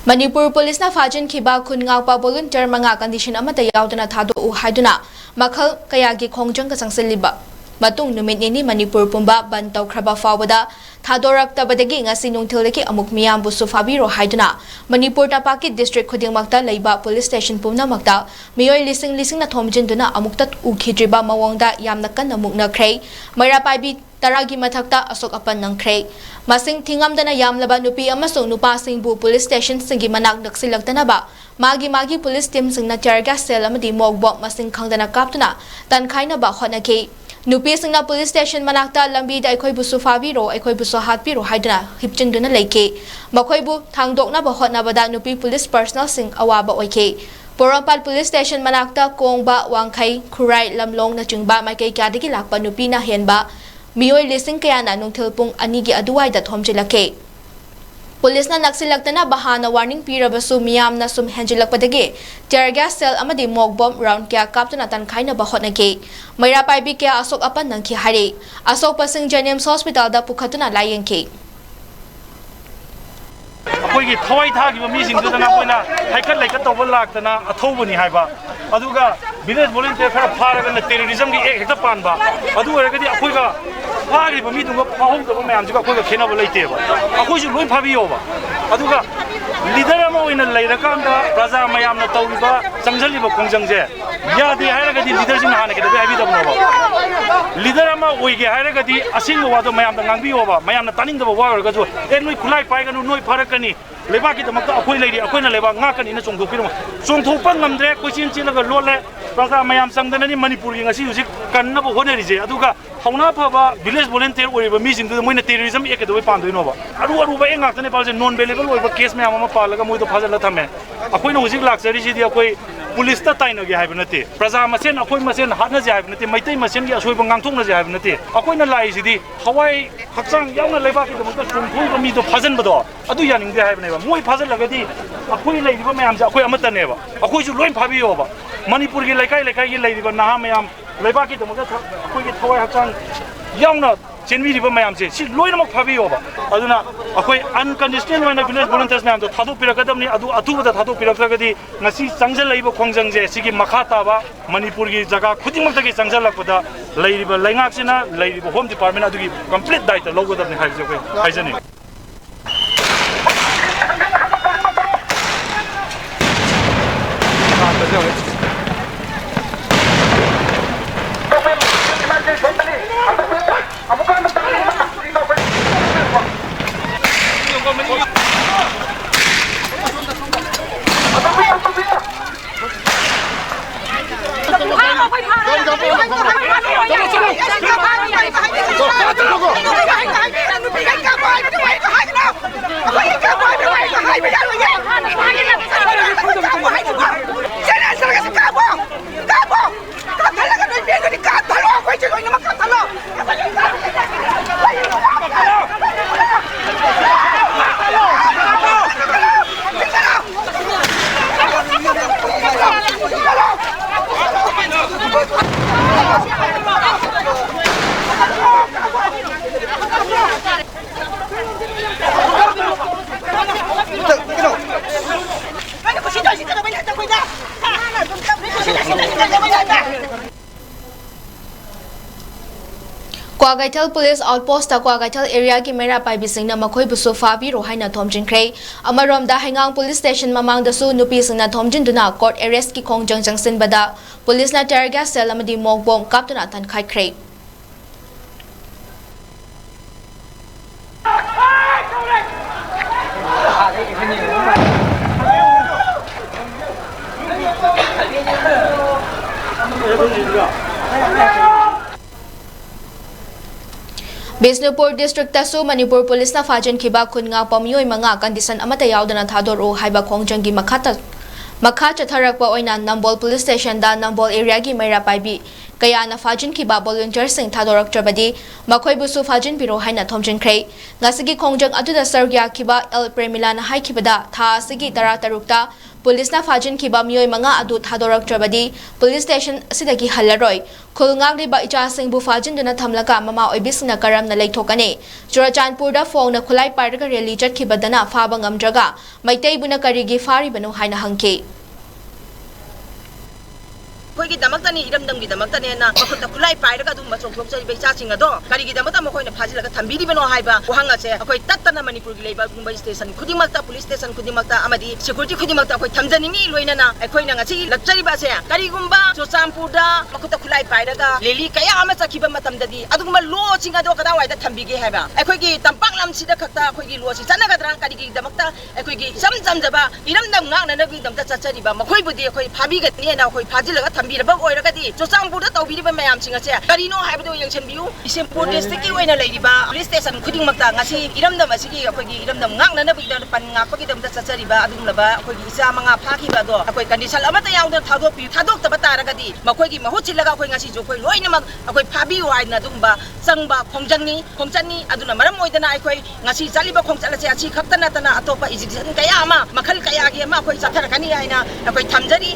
Manipur Police na 𝐓𝐇𝐎𝐔𝐒𝐃 𝐒 volunteer manga condition amata yaudana thadou haiduna makhal kayagi khongjang ka sangsilliba matung numit ni Manipur pumba ban tawkhraba fawada thadoraktabadagi ngasi nungthildaki amuk miyam bu sufabiro haiduna Manipur tapaki district khudingmakta leiba police station pumnamakta miyoi lising na thomjinduna amuktat ukhidriba mawongda yamna kanna muknakhre mairapaibi taragi mathakta asok apan nangkhre masing thingamdana yamlaba nupi amasung nupa singbu police station singi manak naksilaktanaba magi police team singna charga cell amadi mogbok masing khangdana kaptuna tankhaina ba khonaki nupi singna police station manakta lambi da ekhoi bu sufabiro ekhoi bu sohatpiro haidana hipchinduna leike makhoibu thangdokna ba hotnabada nupi police personnel sing awaba oike Porampal police station manakta kongba wangkhai khurai lamlong na chungba maikei kadagi lakpa nupi na henba Miyoi lising kaya na nung tilpong anigi aduay dat homjilake. Police na naksilagtana bahana warning pirabasu miyam na sumhenjilak padagi. Tear gas cell amadi mog bomb round kaya kapto na tankay na bahot na ke. Mayra paibi kaya asok apan ng kihari. Asok pasing Janims Hospital da pukato na layang ke. Ako'y thawai thagi mamising doon na ako'y na haikat laikat tawalak na athobo ni haiba. Aduga village volunteer khara pharaga na terrorism ki ek hekta panba. Adu oragadi ako'y ka phari ba mi dunga phahom da mayam jiga ako'y ka khena ba leite ba. Ako'y ju loi phabiyo ba. Aduga leader ama oina leirakanda praja mayam na tawriba samjaliba khongjangje yade hairagadi leader jing hana ke da habi da ba. Leader ama oige hairagadi asing wa do mayam da ngangbiyo ba. Mayam na taning da ba wa ga ju noi khulai pai ga noi pharakani leba ki tamak akhoi leiri akhoi na leba nga kani na chongthopirmo chongthopa ngamdre koichin chilaga lole praja mayam sangdana ni Manipur gi ngasi hujik kanna bo honarije aduga hauna phaba village volunteer oiba mi jing moina terrorism ekedoi pandoi ba aru ba engak tane palje non available oiba case mayam ama palaga moi do phajala thame akhoi na hujik laksari ji di akhoi police ta taino gi haibna te praja masen akhoi masen hatna ji haibna te maitai masen gi asoi bang ngangthong na ji haibna te akhoi na lai ji di hawai hakchang yauna leba ki tamak chongthoi ba mi do phajan bado adu yaning de haibna ba moi phajal lagadi akhoi leiriba mayam ja akhoi amata ne ba akhoi ju loi phabiyo ba Manipur gi laikai gi leiriba naha mayam leba ki tamak akhoi gi thawai hakchang yauna chenmiriba mayam se si loinamak phabiyo ba aduna akhoi unconditional oina village volunteers mayam do thadu pirakadamni adu atubada thadu pirakragadi ngasi changjal leiba khongjang je sigi makha taba Manipur gi jaga khudingmak gi changjal lakpada leiriba laingak sina leiriba home department adugi complete daita logodamni haije koi haijani 𝐓𝐇𝐎𝐔𝐒𝐿 Police Outpost ta 𝐓𝐇𝐎𝐿 area ki mera pai bisingna makhoi bu sofabiro haina thomjinkhre amaromda Hengang police station mamang da su nupi singna thomjinduna court arrest ki khongjang jangsin bada police na tear gas cell amadi mogbom kaptuna tan khaikhre Bisnupur district tasu Manipur police na 𝐓𝐇𝐎𝐔𝐒𝐃 𝐒 manga condition amata yaudana thadoro haiba khongjangi makha chatharakpa oina Nambol police station da Nambol area gi maira paibi kaya na 𝐓𝐇𝐎𝐃 volunteer sing thadorak trabadi makhoi busu 𝐓𝐇𝐎𝐃 biro haina thomjinkhre ngasigi khongjang aduda sargya khiba el premila na haikibada tha asigi tara tarukta पुलिसना फाजिनखिबा मियोय मंगा अदु थादोरक्ट्रबदी police station असिदगी हल्लरोय खुलंगांगलिबा इचासिंगबु फाजिनदुना थमलका ममा ओइबिसना करमना लेथोकने चुराचांदपुरदा फोंगना खुलाई पाइरगा रैली चटखिबदना फाबा ngamdraga मैतैबुना करिगी फारिबनो हाइना हंखे कोई दमकतनी इरमदम की दमकतने ना मखुत खुलाई पाइरगा दुम मचोखोक्चै बेचासिंग अदो करिगी दमता मखोइना फाजिलगा थंबिरिबनो हाइबा वहांगासे अखोइ तत्तना मणिपुर की लेबा गुंबा स्टेशन खुदिमक्ता पुलिस स्टेशन खुदिमक्ता अमदी सिक्युरिटी खुदिमक्ता अखोइ थमजनिंगी लोइनाना अखोइना ngasi लक्चरिबासे करिगुंबा चोचामपुरदा मखुत खुलाई पाइरगा लेली कया अमा चखिबा मतमददी अदुगुंबा लो चिंगादो कदा वाइदा थंबिगे हाइबा अखोइगी तंपाक लामसिदा खक्ता अखोइगी लोसि चनगद्रा करिगी दमक्ता अखोइगी समजमजबा इरमदम ngaknanabi damta chachariba मखोइबुदी अखोइ फाबिगतनेना अखोइ फाजिलगा थंबिरबा ओइरगदी चोचामपुरदा तौबिरिबा मयाम सिंगसे करिनो हाइबदो यंगछनबियु इसेमपुर डिस्ट्रिक्ट की ओइना लेरिबा पुलिस स्टेशन खुदिंगमक्ता ngasi इरमदम असिगी अखोइगी इरमदम ngaknanabi pan ngakपगी damta chachariba अदुमलबा अखोइगी इसा मंगा फाखिबादो अखोइ कंडीशन अमता यावदो थादोक्तबा तारगदी मखोइगी महु चिलगा अखोइ ngasi जो अखोइ लोइनमक अखोइ फाबियु हाइना दुमबा चंगबा खोंजंगनी अदुना मरम ओइदना अखोइ ngasi चलिबा खोंचलसे अची खक्तना तना अतोपा इजिशन कया अमा मखल कयागी अमा अखोइ चथरकनी हाइना अखोइ थमजरी।